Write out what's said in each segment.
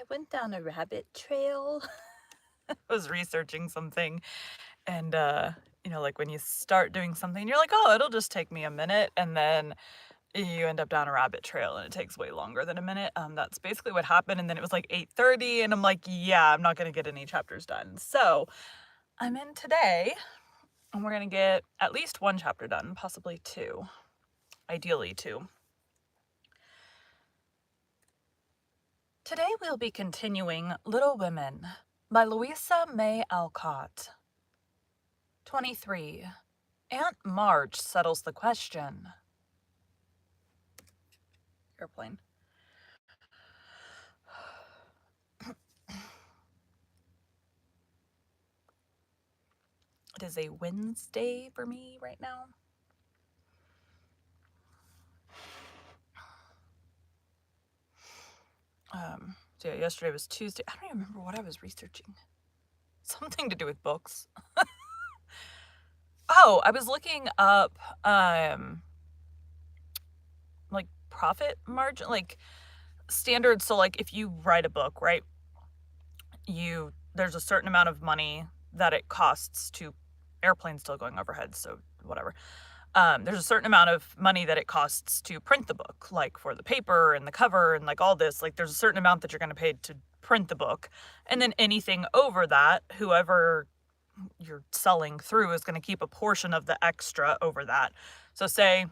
went down a rabbit trail. I was researching something and, like when you start doing something, you're like, oh, it'll just take me a minute. And then you end up down a rabbit trail and it takes way longer than a minute. That's basically what happened. And then it was like 8:30 and I'm like, yeah, I'm not going to get any chapters done. So I'm in today and we're going to get at least one chapter done, possibly two, ideally two. Today we'll be continuing Little Women by Louisa May Alcott. 23. Aunt March settles the question. Airplane. It is a Wednesday for me right now. So yeah, yesterday was Tuesday. I don't even remember what I was researching. Something to do with books. Oh, I was looking up, like profit margin, like standards. So like if you write a book, right, there's a certain amount of money that it costs to, airplanes still going overhead, so whatever. There's a certain amount of money that it costs to print the book, like for the paper and the cover and like all this. Like there's a certain amount that you're going to pay to print the book. And then anything over that, whoever you're selling through is going to keep a portion of the extra over that. So say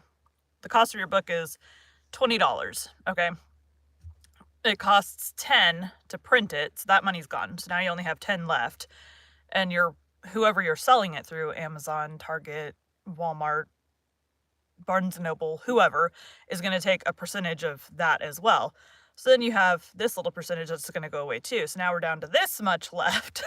the cost of your book is $20, okay? It costs 10 to print it, so that money's gone. So now you only have 10 left. And whoever you're selling it through, Amazon, Target, Walmart, Barnes & Noble, whoever, is going to take a percentage of that as well. So then you have this little percentage that's going to go away too. So now we're down to this much left.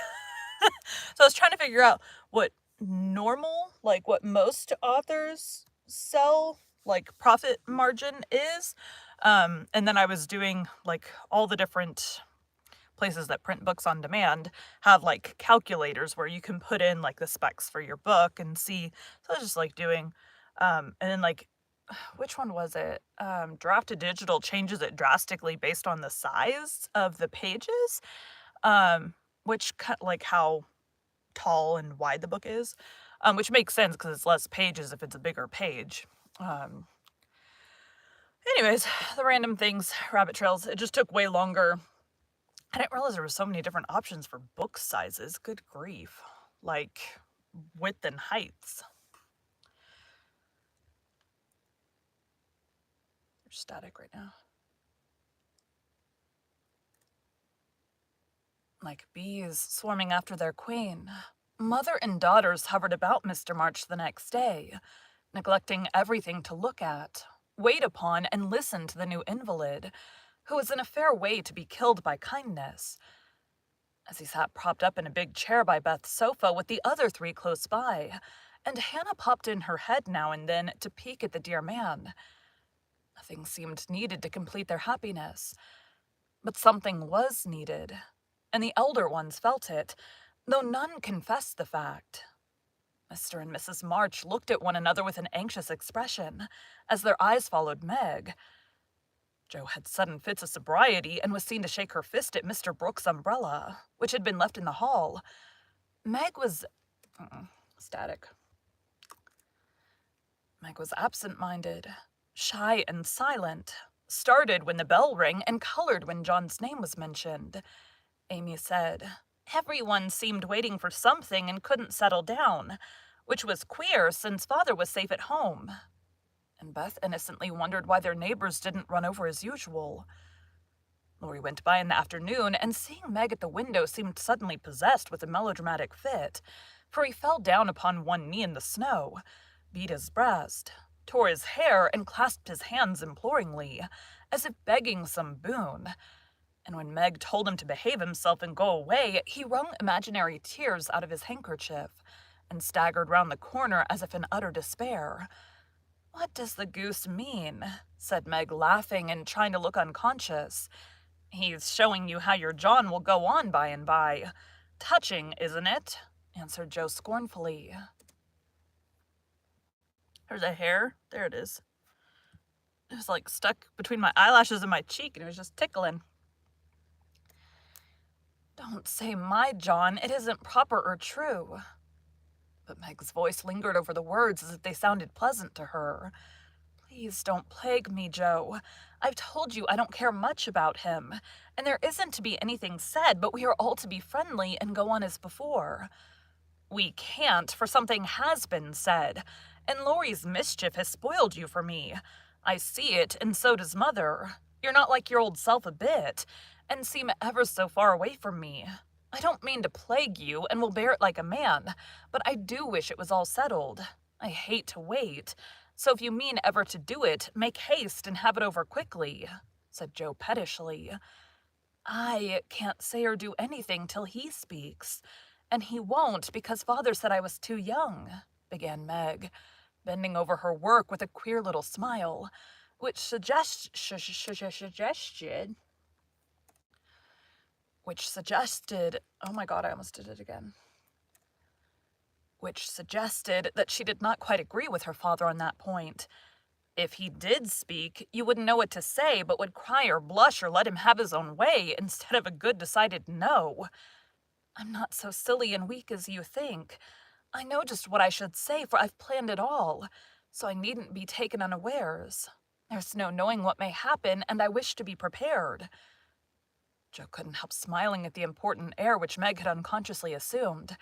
So I was trying to figure out what normal, like what most authors sell, like profit margin is. And then I was doing like all the different places that print books on demand have like calculators where you can put in like the specs for your book and see. So I was just like doing, and then like, which one was it? Draft to Digital changes it drastically based on the size of the pages, which cut like how tall and wide the book is, which makes sense because it's less pages if it's a bigger page. Anyways, the random things, rabbit trails, it just took way longer. I didn't realize there were so many different options for book sizes. Good grief. Like width and heights. They're static right now. Like bees swarming after their queen. Mother and daughters hovered about Mr. March the next day, neglecting everything to look at, wait upon, and listen to the new invalid, who was in a fair way to be killed by kindness. As he sat propped up in a big chair by Beth's sofa with the other three close by, and Hannah popped in her head now and then to peek at the dear man. Nothing seemed needed to complete their happiness, but something was needed, and the elder ones felt it, though none confessed the fact. Mr. and Mrs. March looked at one another with an anxious expression, as their eyes followed Meg. Jo had sudden fits of sobriety and was seen to shake her fist at Mr. Brooks' umbrella, which had been left in the hall. Meg was static. Meg was absent-minded, shy and silent, started when the bell rang and colored when John's name was mentioned. Amy said, "Everyone seemed waiting for something and couldn't settle down, which was queer since Father was safe at home." And Beth innocently wondered why their neighbors didn't run over as usual. Laurie went by in the afternoon, and seeing Meg at the window seemed suddenly possessed with a melodramatic fit, for he fell down upon one knee in the snow, beat his breast, tore his hair, and clasped his hands imploringly, as if begging some boon. And when Meg told him to behave himself and go away, he wrung imaginary tears out of his handkerchief, and staggered round the corner as if in utter despair. "What does the goose mean?" said Meg, laughing and trying to look unconscious. "He's showing you how your John will go on by and by. Touching, isn't it?" answered Jo scornfully. There's a hair. There it is. It was like stuck between my eyelashes and my cheek, and it was just tickling. "Don't say my John, it isn't proper or true." But Meg's voice lingered over the words as if they sounded pleasant to her. "Please don't plague me, Joe. I've told you I don't care much about him, and there isn't to be anything said, but we are all to be friendly and go on as before." "We can't, for something has been said, and Laurie's mischief has spoiled you for me. I see it, and so does Mother. You're not like your old self a bit, and seem ever so far away from me. I don't mean to plague you, and will bear it like a man, but I do wish it was all settled. I hate to wait, so if you mean ever to do it, make haste and have it over quickly," said Joe pettishly. "I can't say or do anything till he speaks, and he won't because Father said I was too young," began Meg, bending over her work with a queer little smile, which suggested, oh my god, I almost did it again, which suggested that she did not quite agree with her father on that point. If he did speak, you wouldn't know what to say, but would cry or blush or let him have his own way instead of a good decided no. "I'm not so silly and weak as you think. I know just what I should say, for I've planned it all, so I needn't be taken unawares. There's no knowing what may happen, and I wish to be prepared." Joe couldn't help smiling at the important air which Meg had unconsciously assumed,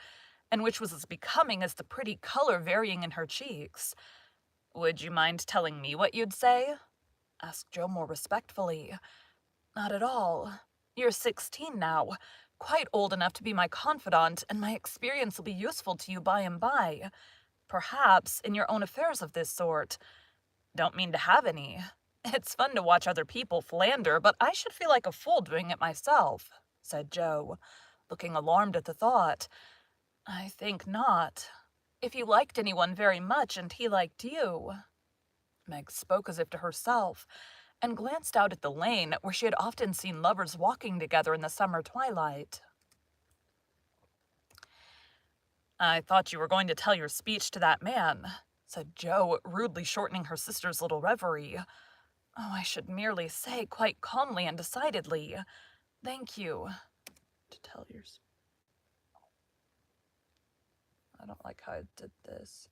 and which was as becoming as the pretty color varying in her cheeks. "Would you mind telling me what you'd say?" asked Joe more respectfully. "Not at all. You're 16 now, quite old enough to be my confidant, and my experience will be useful to you by and by. Perhaps in your own affairs of this sort. Don't mean to have any. It's fun to watch other people philander, but I should feel like a fool doing it myself," said Joe, looking alarmed at the thought. "I think not. If you liked anyone very much and he liked you." Meg spoke as if to herself, and glanced out at the lane where she had often seen lovers walking together in the summer twilight. "I thought you were going to tell your speech to that man," said Joe, rudely shortening her sister's little reverie. "Oh, I should merely say, quite calmly and decidedly, 'Thank you,' to tell yours." I don't like how I did this.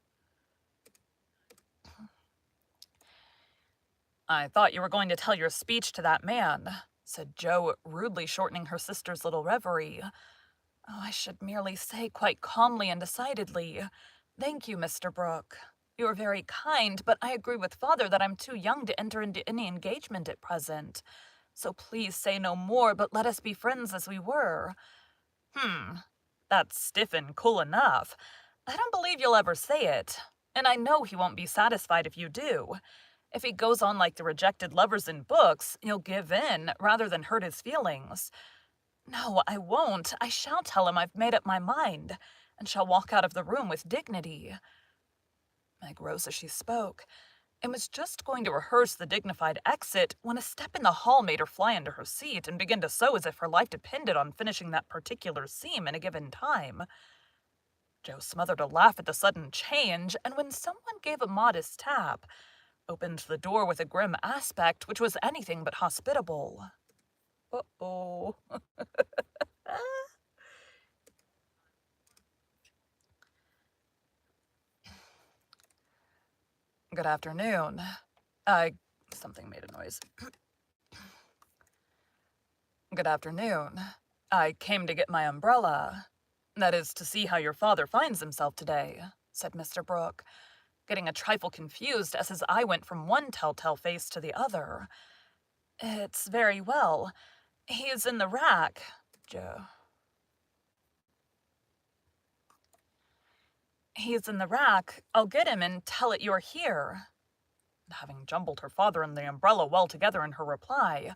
"I thought you were going to tell your speech to that man," said Joe, rudely shortening her sister's little reverie. "Oh, I should merely say, quite calmly and decidedly, 'Thank you, Mr. Brooke. You are very kind, but I agree with Father that I'm too young to enter into any engagement at present. So please say no more, but let us be friends as we were.'" That's stiff and cool enough. I don't believe you'll ever say it, and I know he won't be satisfied if you do. If he goes on like the rejected lovers in books, you'll give in rather than hurt his feelings." "No, I won't. I shall tell him I've made up my mind, and shall walk out of the room with dignity." Meg rose as she spoke, and was just going to rehearse the dignified exit when a step in the hall made her fly into her seat and begin to sew as if her life depended on finishing that particular seam in a given time. Joe smothered a laugh at the sudden change, and when someone gave a modest tap, opened the door with a grim aspect which was anything but hospitable. Uh-oh. "Good afternoon. Something made a noise. Good afternoon. I came to get my umbrella. That is to see how your father finds himself today," said Mr. Brooke, getting a trifle confused as his eye went from one telltale face to the other. "It's very well. He is in the rack, Joe. He's in the rack. I'll get him and tell it you're here." Having jumbled her father and the umbrella well together in her reply,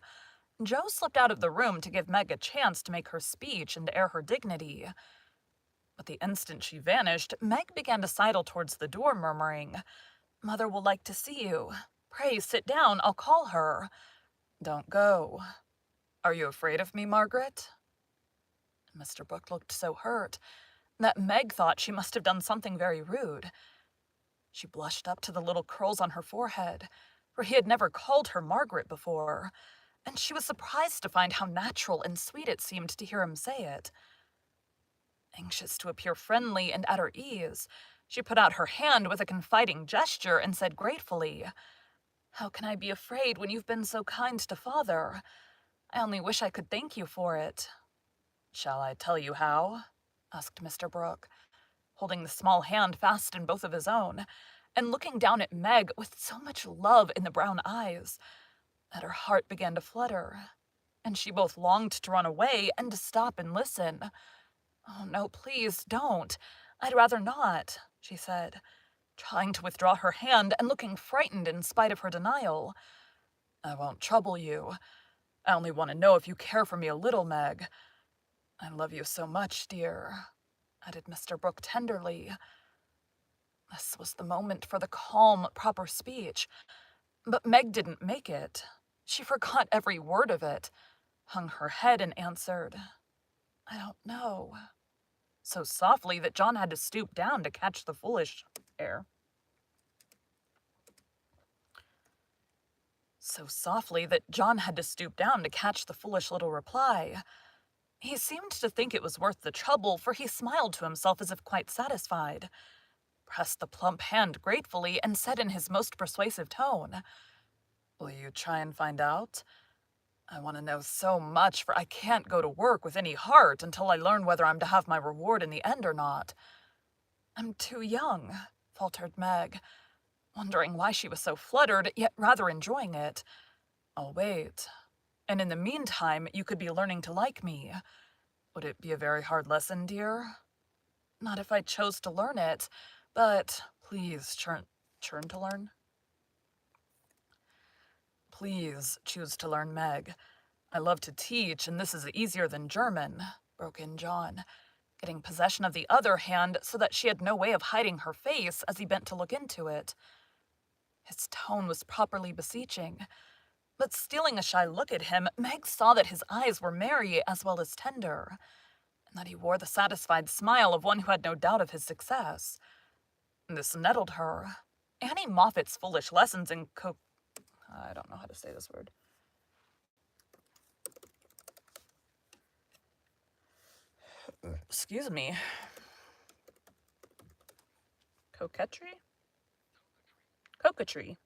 Joe slipped out of the room to give Meg a chance to make her speech and air her dignity. But the instant she vanished, Meg began to sidle towards the door, murmuring, "Mother will like to see you. Pray sit down, I'll call her." "Don't go. Are you afraid of me, Margaret?" Mr. Brooke looked so hurt that Meg thought she must have done something very rude. She blushed up to the little curls on her forehead, for he had never called her Margaret before, and she was surprised to find how natural and sweet it seemed to hear him say it. Anxious to appear friendly and at her ease, she put out her hand with a confiding gesture and said gratefully, "How can I be afraid when you've been so kind to Father? I only wish I could thank you for it." "Shall I tell you how?" asked Mr. Brooke, holding the small hand fast in both of his own, and looking down at Meg with so much love in the brown eyes that her heart began to flutter, and she both longed to run away and to stop and listen. "Oh, no, please, don't. I'd rather not," she said, trying to withdraw her hand and looking frightened in spite of her denial. "I won't trouble you. I only want to know if you care for me a little, Meg. I love you so much, dear," added Mr. Brooke tenderly. This was the moment for the calm, proper speech, but Meg didn't make it. She forgot every word of it, hung her head, and answered, "I don't know," so softly that John had to stoop down to catch the foolish air. So softly that John had to stoop down to catch the foolish little reply. He seemed to think it was worth the trouble, for he smiled to himself as if quite satisfied, pressed the plump hand gratefully, and said in his most persuasive tone, "Will you try and find out? I want to know so much, for I can't go to work with any heart until I learn whether I'm to have my reward in the end or not." "I'm too young," faltered Meg, wondering why she was so fluttered, yet rather enjoying it. "I'll wait. And in the meantime, you could be learning to like me. Would it be a very hard lesson, dear?" "Not if I chose to learn it, but please churn to learn." "Please choose to learn, Meg. I love to teach, and this is easier than German," broke in John, getting possession of the other hand so that she had no way of hiding her face as he bent to look into it. His tone was properly beseeching, but stealing a shy look at him, Meg saw that his eyes were merry as well as tender, and that he wore the satisfied smile of one who had no doubt of his success. This nettled her. Annie Moffat's foolish lessons in I don't know how to say this word. Excuse me. Coquetry? Coquetry.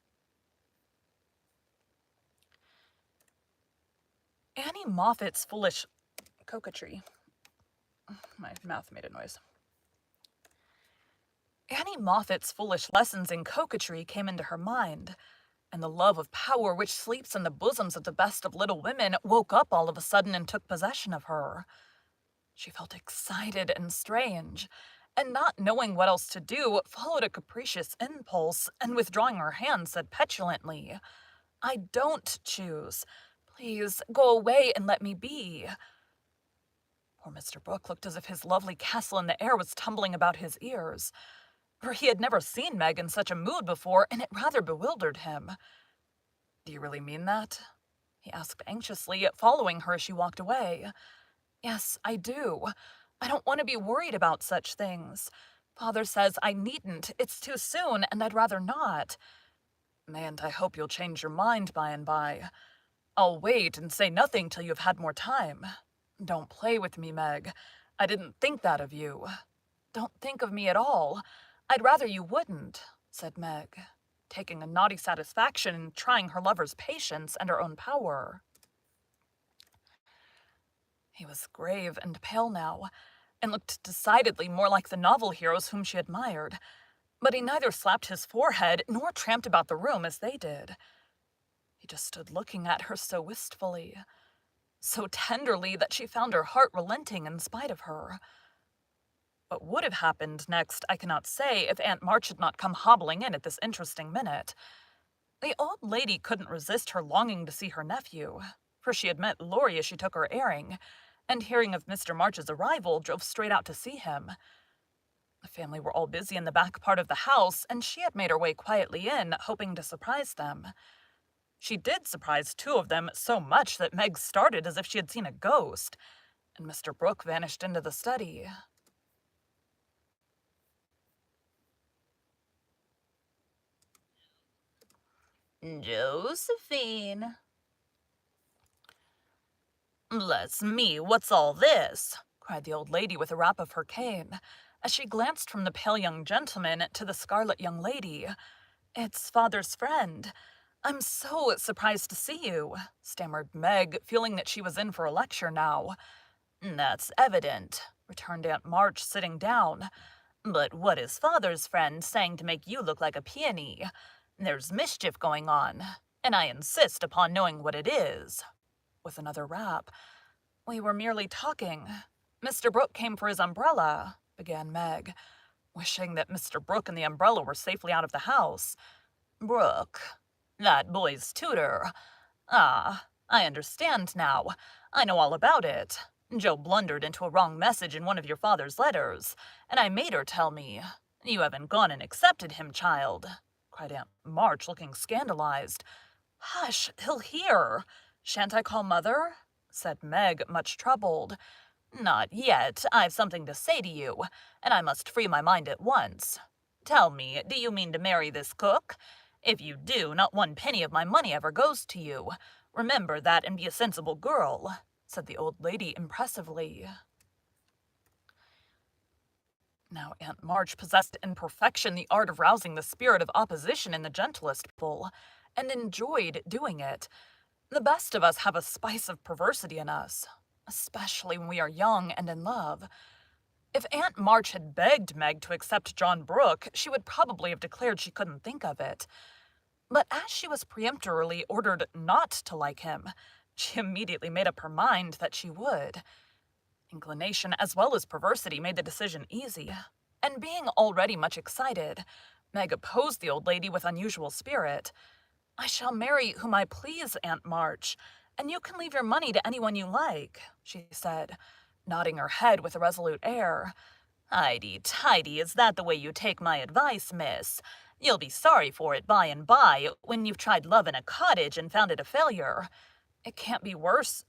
Annie Moffat's foolish coquetry. My mouth made a noise. Annie Moffat's foolish lessons in coquetry came into her mind, and the love of power which sleeps in the bosoms of the best of little women woke up all of a sudden and took possession of her. She felt excited and strange, and not knowing what else to do, followed a capricious impulse, and withdrawing her hand, said petulantly, "I don't choose. Please go away and let me be." Poor Mr. Brooke looked as if his lovely castle in the air was tumbling about his ears, for he had never seen Meg in such a mood before, and it rather bewildered him. "Do you really mean that?" he asked anxiously, following her as she walked away. "Yes, I do. I don't want to be worried about such things. Father says I needn't. It's too soon, and I'd rather not. And I hope you'll change your mind by and by. I'll wait and say nothing till you've had more time. Don't play with me, Meg. I didn't think that of you." "Don't think of me at all. I'd rather you wouldn't," said Meg, taking a naughty satisfaction in trying her lover's patience and her own power. He was grave and pale now, and looked decidedly more like the novel heroes whom she admired, but he neither slapped his forehead nor tramped about the room as they did. He just stood looking at her so wistfully, so tenderly that she found her heart relenting in spite of her. What would have happened next I cannot say if Aunt March had not come hobbling in at this interesting minute. The old lady couldn't resist her longing to see her nephew, for she had met Laurie as she took her airing, and hearing of Mr. March's arrival, drove straight out to see him. The family were all busy in the back part of the house, and she had made her way quietly in, hoping to surprise them. She did surprise two of them so much that Meg started as if she had seen a ghost, and Mr. Brooke vanished into the study. "Josephine," "Bless me, what's all this?" cried the old lady with a rap of her cane, as she glanced from the pale young gentleman to the scarlet young lady. "It's father's friend. I'm so surprised to see you," stammered Meg, feeling that she was in for a lecture now. "That's evident," returned Aunt March, sitting down. "But what is father's friend saying to make you look like a peony? There's mischief going on, and I insist upon knowing what it is." With another rap. "We were merely talking. Mr. Brooke came for his umbrella," began Meg, wishing that Mr. Brooke and the umbrella were safely out of the house. "Brooke? That boy's tutor? Ah, I understand now. I know all about it. Joe blundered into a wrong message in one of your father's letters, and I made her tell me. You haven't gone and accepted him, child," cried Aunt March, looking scandalized. "Hush, he'll hear. Shan't I call Mother?" said Meg, much troubled. "Not yet. I've something to say to you, and I must free my mind at once. Tell me, do you mean to marry this cook? If you do, not one penny of my money ever goes to you. Remember that and be a sensible girl," said the old lady impressively. Now Aunt March possessed in perfection the art of rousing the spirit of opposition in the gentlest people, and enjoyed doing it. The best of us have a spice of perversity in us, especially when we are young and in love. If Aunt March had begged Meg to accept John Brooke, she would probably have declared she couldn't think of it. But as she was peremptorily ordered not to like him, she immediately made up her mind that she would. Inclination as well as perversity made the decision easy, and being already much excited, Meg opposed the old lady with unusual spirit. "I shall marry whom I please, Aunt March, and you can leave your money to anyone you like," she said, nodding her head with a resolute air. "Highty-tighty, is that the way you take my advice, miss? You'll be sorry for it by and by, when you've tried love in a cottage and found it a failure. It can't be worse.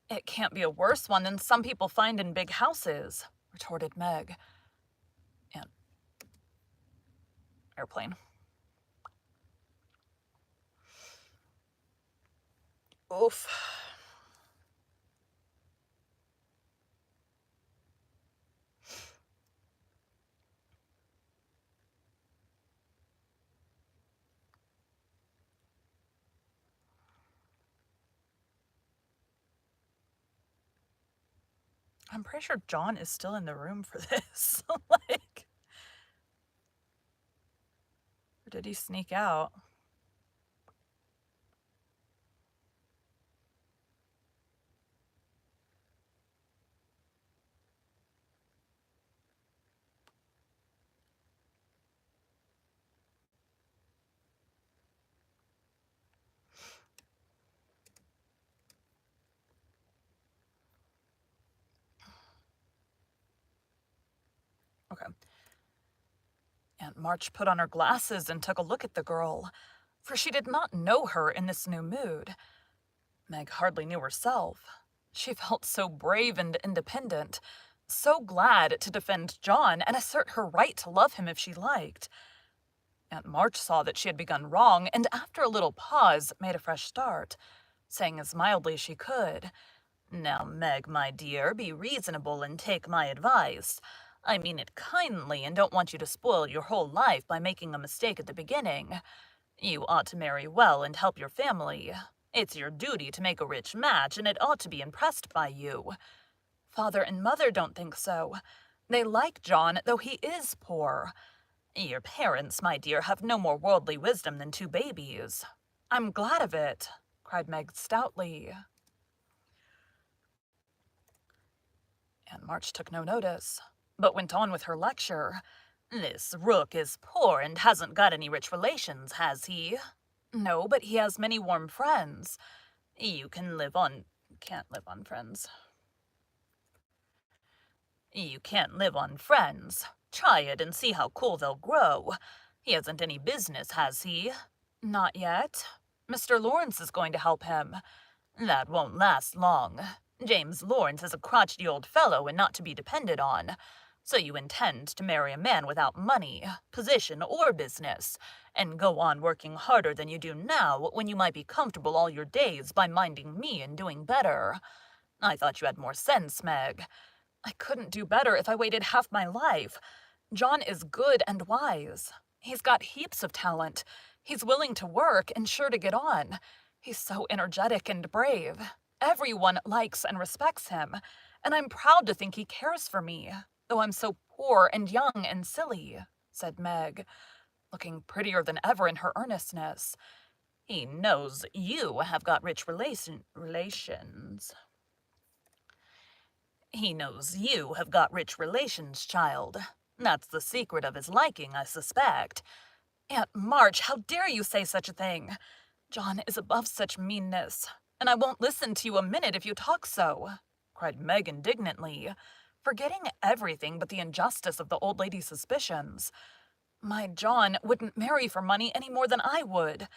It can't be a worse one than some people find in big houses," retorted Meg. And airplane. Oof. I'm pretty sure John is still in the room for this. Like, or did he sneak out? Okay. Aunt March put on her glasses and took a look at the girl, for she did not know her in this new mood. Meg hardly knew herself. She felt so brave and independent, so glad to defend John and assert her right to love him if she liked. Aunt March saw that she had begun wrong, and after a little pause, made a fresh start, saying as mildly as she could, "Now, Meg, my dear, be reasonable and take my advice. I mean it kindly and don't want you to spoil your whole life by making a mistake at the beginning. You ought to marry well and help your family. It's your duty to make a rich match, and it ought to be impressed by you. Father and Mother don't think so. They like John, though he is poor. Your parents, my dear, have no more worldly wisdom than two babies." "I'm glad of it," cried Meg stoutly. Aunt March took no notice, but went on with her lecture. "This Rook is poor and hasn't got any rich relations, has he?" "No, but he has many warm friends." "You can't live on friends. You can't live on friends. Try it and see how cool they'll grow. He hasn't any business, has he?" "Not yet. Mr. Lawrence is going to help him." "That won't last long. James Lawrence is a crotchety old fellow and not to be depended on. So you intend to marry a man without money, position, or business, and go on working harder than you do now when you might be comfortable all your days by minding me and doing better. I thought you had more sense, Meg. I couldn't do better if I waited half my life. John is good and wise. He's got heaps of talent. He's willing to work and sure to get on. He's so energetic and brave. Everyone likes and respects him, and I'm proud to think he cares for me, though I'm so poor and young and silly, said Meg, looking prettier than ever in her earnestness. He knows you have got rich relations. He knows you have got rich relations, child. That's the secret of his liking, I suspect. Aunt March, how dare you say such a thing? John is above such meanness, and I won't listen to you a minute if you talk so, cried Meg indignantly, forgetting everything but the injustice of the old lady's suspicions. My John wouldn't marry for money any more than I would.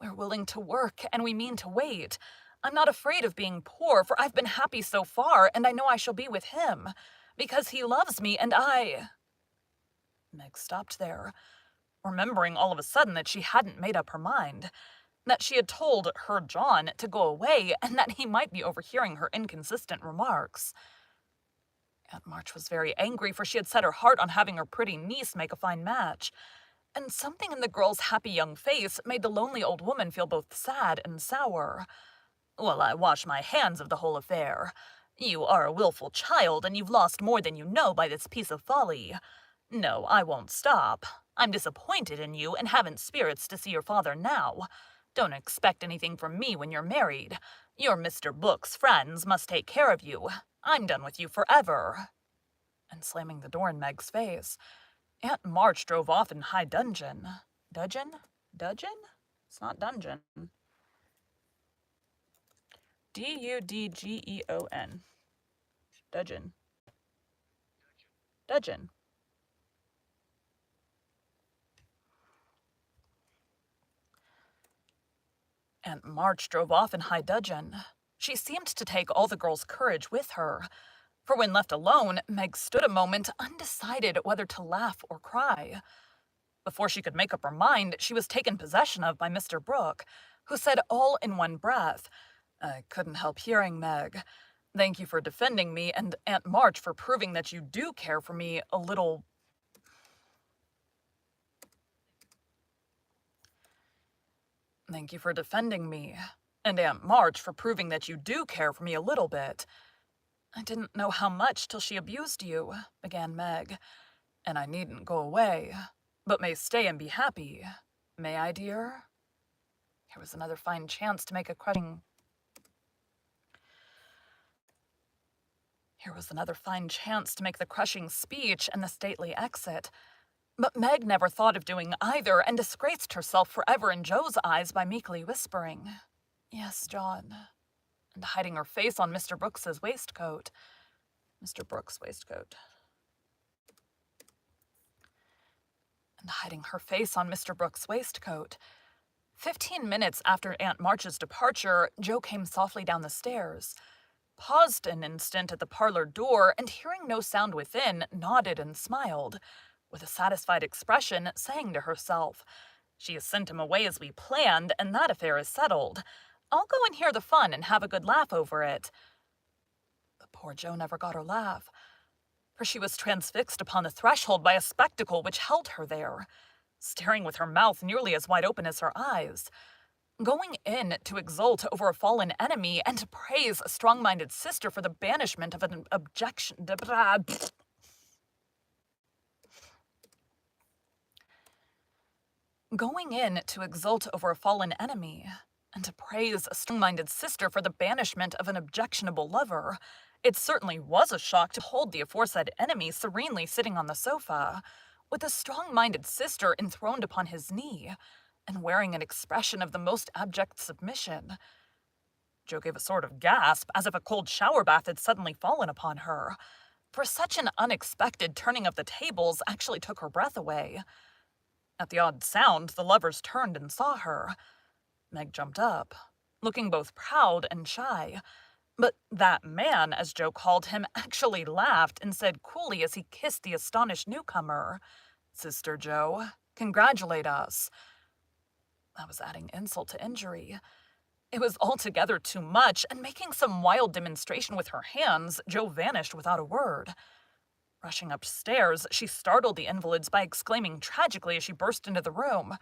We're willing to work, and we mean to wait. I'm not afraid of being poor, for I've been happy so far, and I know I shall be with him, because he loves me, and I... Meg stopped there, remembering all of a sudden that she hadn't made up her mind, that she had told her John to go away, and that he might be overhearing her inconsistent remarks. Aunt March was very angry, for she had set her heart on having her pretty niece make a fine match, and something in the girl's happy young face made the lonely old woman feel both sad and sour. Well, I wash my hands of the whole affair. You are a willful child, and you've lost more than you know by this piece of folly. No, I won't stop. I'm disappointed in you and haven't spirits to see your father now. Don't expect anything from me when you're married. Your Mr. Book's friends must take care of you. I'm done with you forever. And slamming the door in Meg's face, Aunt March drove off in high dudgeon. Dudgeon? Dudgeon? It's not dungeon. Dudgeon. Dudgeon. Dudgeon. Aunt March drove off in high dudgeon. She seemed to take all the girl's courage with her, for when left alone, Meg stood a moment undecided whether to laugh or cry. Before she could make up her mind, she was taken possession of by Mr. Brooke, who said all in one breath, I couldn't help hearing, Meg. Thank you for defending me, and Aunt March for proving that you do care for me a little... Thank you for defending me, and Aunt March for proving that you do care for me a little bit. I didn't know how much till she abused you, began Meg, and I needn't go away, but may stay and be happy. May I, dear? Here was another fine chance to make a crushing... Here was another fine chance to make the crushing speech and the stately exit. But Meg never thought of doing either and disgraced herself forever in Joe's eyes by meekly whispering, Yes, John, and hiding her face on Mr. Brooks's waistcoat. Mr. Brooks' waistcoat. And hiding her face on Mr. Brooks' waistcoat. 15 minutes after Aunt March's departure, Joe came softly down the stairs, paused an instant at the parlor door, and hearing no sound within, nodded and smiled, with a satisfied expression, saying to herself, She has sent him away as we planned, and that affair is settled. I'll go and hear the fun and have a good laugh over it. But poor Joe never got her laugh, for she was transfixed upon the threshold by a spectacle which held her there, staring with her mouth nearly as wide open as her eyes, going in to exult over a fallen enemy and to praise a strong-minded sister for the banishment of an objection... Going in to exult over a fallen enemy, and to praise a strong-minded sister for the banishment of an objectionable lover, it certainly was a shock to hold the aforesaid enemy serenely sitting on the sofa, with a strong-minded sister enthroned upon his knee, and wearing an expression of the most abject submission. Joe gave a sort of gasp, as if a cold shower bath had suddenly fallen upon her, for such an unexpected turning of the tables actually took her breath away. At the odd sound, the lovers turned and saw her. Meg jumped up, looking both proud and shy, But that man, as Joe called him, actually laughed and said coolly as he kissed the astonished newcomer, "Sister Joe, congratulate us." I was adding insult to injury. It was altogether too much, and making some wild demonstration with her hands, Joe vanished without a word. Rushing upstairs, she startled the invalids by exclaiming tragically as she burst into the room,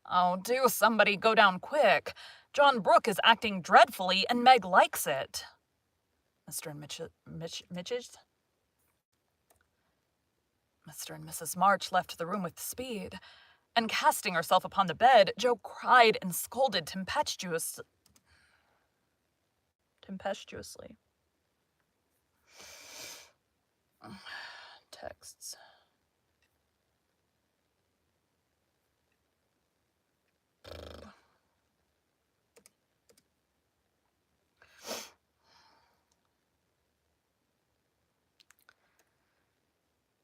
"Oh, do somebody go down quick. John Brooke is acting dreadfully, and Meg likes it." Mr. and Mitches? Mr. and Mrs. March left the room with speed, and casting herself upon the bed, Joe cried and scolded tempestuously. Texts.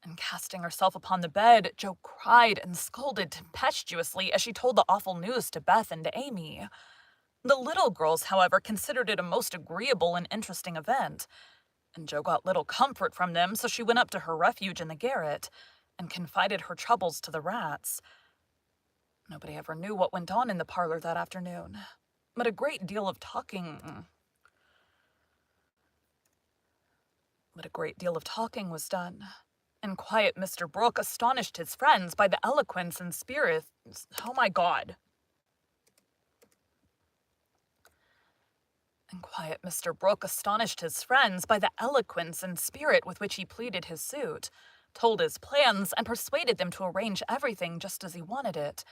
And casting herself upon the bed, Joe cried and scolded tempestuously as she told the awful news to Beth and to Amy. The little girls, however, considered it a most agreeable and interesting event, and Joe got little comfort from them, so she went up to her refuge in the garret and confided her troubles to the rats. Nobody ever knew what went on in the parlor that afternoon, but a great deal of talking was done, and quiet Mr. Brooke astonished his friends by the eloquence and spirit. Oh my God. And quiet Mr. Brooke astonished his friends by the eloquence and spirit with which he pleaded his suit, told his plans, and persuaded them to arrange everything just as he wanted it.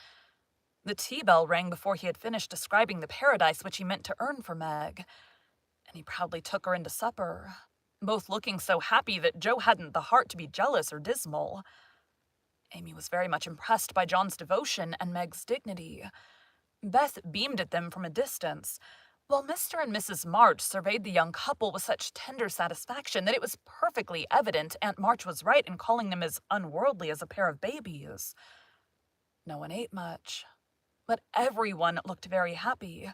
The tea bell rang before he had finished describing the paradise which he meant to earn for Meg, and he proudly took her into supper, both looking so happy that Joe hadn't the heart to be jealous or dismal. Amy was very much impressed by John's devotion and Meg's dignity. Beth beamed at them from a distance, while Mr. and Mrs. March surveyed the young couple with such tender satisfaction that it was perfectly evident Aunt March was right in calling them as unworldly as a pair of babies. No one ate much, but everyone looked very happy,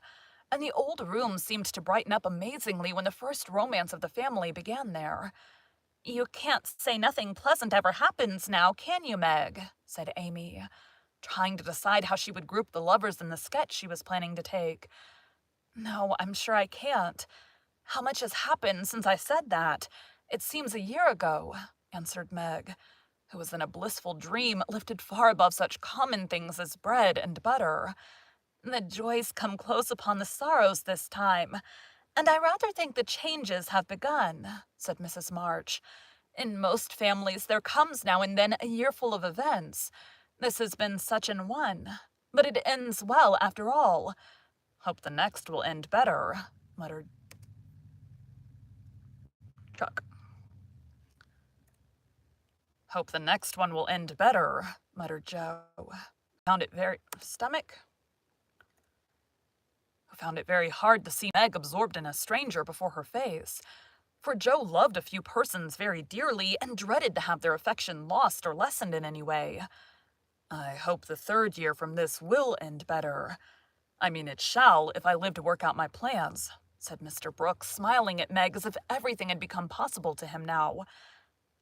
and the old room seemed to brighten up amazingly when the first romance of the family began there. "You can't say nothing pleasant ever happens now, can you, Meg?" said Amy, trying to decide how she would group the lovers in the sketch she was planning to take. "No, I'm sure I can't. How much has happened since I said that? It seems a year ago," answered Meg, who was in a blissful dream lifted far above such common things as bread and butter. "The joys come close upon the sorrows this time, and I rather think the changes have begun," said Mrs. March. "In most families there comes now and then a year full of events. This has been such an one, but it ends well after all. Hope the next will end better," muttered Chuck. "Hope the next one will end better," muttered Joe, who found it very hard to see Meg absorbed in a stranger before her face, for Joe loved a few persons very dearly and dreaded to have their affection lost or lessened in any way. "I hope the third year from this will end better. I mean, it shall if I live to work out my plans," said Mr. Brooks, smiling at Meg as if everything had become possible to him now.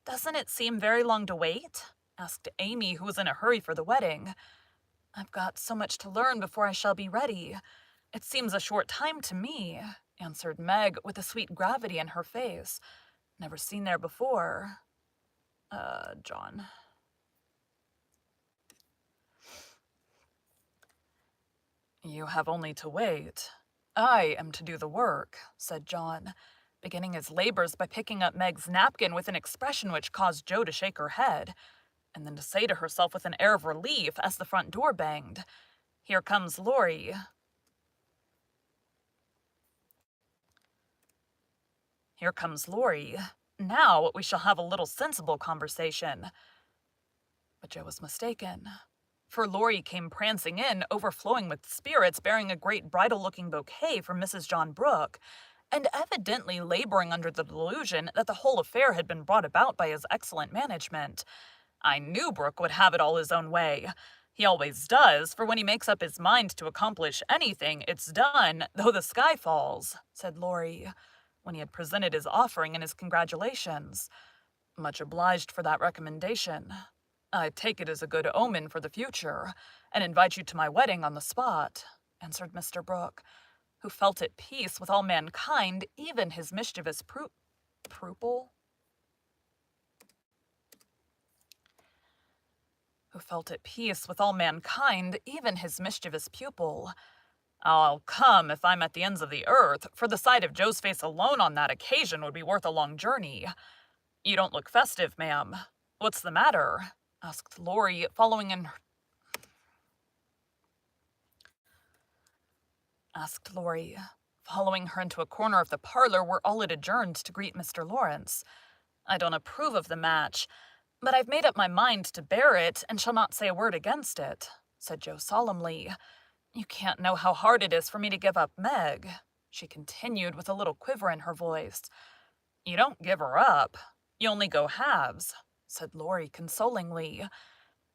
"Doesn't it seem very long to wait?" asked Amy, who was in a hurry for the wedding. "I've got so much to learn before I shall be ready. It seems a short time to me," answered Meg with a sweet gravity in her face. "Never seen there before. John." "You have only to wait. I am to do the work," said John, beginning his labors by picking up Meg's napkin with an expression which caused Joe to shake her head, and then to say to herself with an air of relief as the front door banged, "Here comes Laurie." "Here comes Laurie. Now we shall have a little sensible conversation." But Joe was mistaken, for Laurie came prancing in, overflowing with spirits, bearing a great bridal-looking bouquet from Mrs. John Brooke, and evidently laboring under the delusion that the whole affair had been brought about by his excellent management. "I knew Brooke would have it all his own way. He always does, for when he makes up his mind to accomplish anything, it's done, though the sky falls," said Laurie. when he had presented his offering and his congratulations. "Much obliged for that recommendation. I take it as a good omen for the future, and invite you to my wedding on the spot," answered Mr. Brooke, who felt at peace with all mankind, even his mischievous pupil. Who felt at peace with all mankind, even his mischievous pupil. "I'll come if I'm at the ends of the earth, for the sight of Joe's face alone on that occasion would be worth a long journey. You don't look festive, ma'am. What's the matter?" asked Laurie, following her into a corner of the parlor where all had adjourned to greet Mr. Lawrence. "I don't approve of the match, but I've made up my mind to bear it and shall not say a word against it," said Joe solemnly. "You can't know how hard it is for me to give up Meg," she continued with a little quiver in her voice. "You don't give her up. You only go halves," said Laurie consolingly.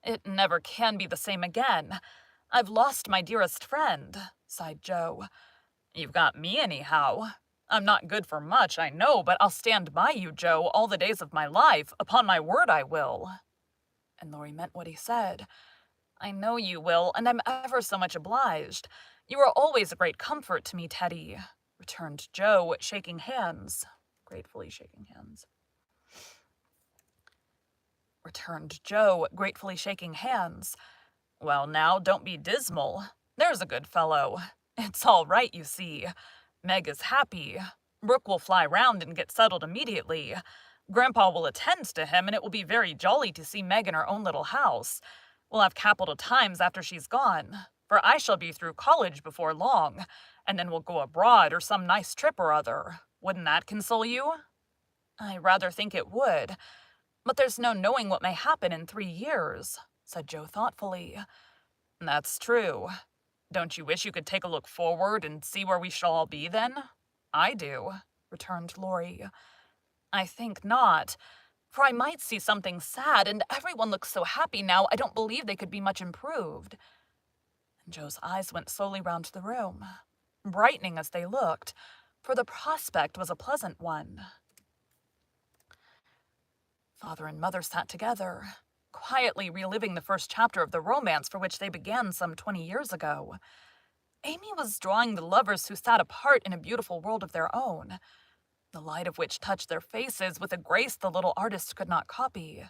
"It never can be the same again. I've lost my dearest friend," sighed Joe. "You've got me anyhow. I'm not good for much, I know, but I'll stand by you, Joe, all the days of my life. Upon my word I will." And Laurie meant what he said. "I know you will, and I'm ever so much obliged. You are always a great comfort to me, Teddy," returned Joe, gratefully shaking hands. "Well, now, don't be dismal. There's a good fellow. It's all right, you see. Meg is happy. Brooke will fly round and get settled immediately. Grandpa will attend to him, and it will be very jolly to see Meg in her own little house. We'll have capital times after she's gone, for I shall be through college before long, and then we'll go abroad or some nice trip or other. Wouldn't that console you?" "I rather think it would. But there's no knowing what may happen in 3 years," said Joe thoughtfully. "That's true. Don't you wish you could take a look forward and see where we shall all be then?" "I do," returned Laurie. "I think not, for I might see something sad, and everyone looks so happy now I don't believe they could be much improved." And Joe's eyes went slowly round the room, brightening as they looked, for the prospect was a pleasant one. Father and mother sat together, quietly reliving the first chapter of the romance for which they began some 20 years ago. Amy was drawing the lovers who sat apart in a beautiful world of their own, the light of which touched their faces with a grace the little artist could not copy.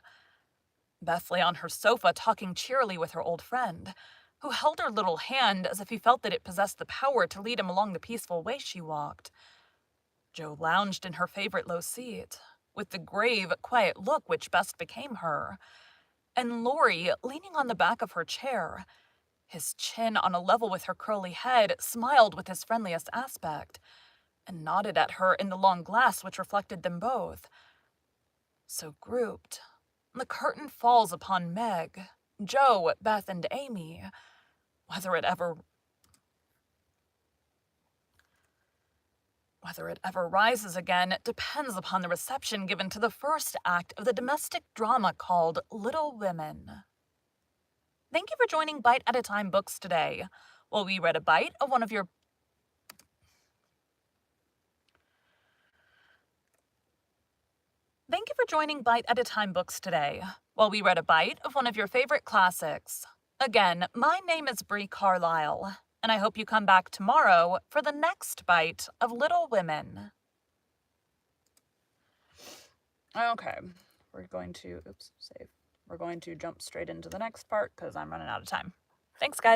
Beth lay on her sofa talking cheerily with her old friend, who held her little hand as if he felt that it possessed the power to lead him along the peaceful way she walked. Joe lounged in her favorite low seat, with the grave, quiet look which best became her, and Laurie, leaning on the back of her chair, his chin on a level with her curly head, smiled with his friendliest aspect, and nodded at her in the long glass which reflected them both. So grouped, the curtain falls upon Meg, Joe, Beth, and Amy. Whether it ever rises again depends upon the reception given to the first act of the domestic drama called Little Women. Thank you for joining Bite at a Time Books today. While we read a bite of one of your Thank you for joining Bite at a Time Books today, while we read a bite of one of your favorite classics. Again, my name is Bree Carlile, and I hope you come back tomorrow for the next bite of Little Women. Okay, we're going to jump straight into the next part because I'm running out of time. Thanks, guys.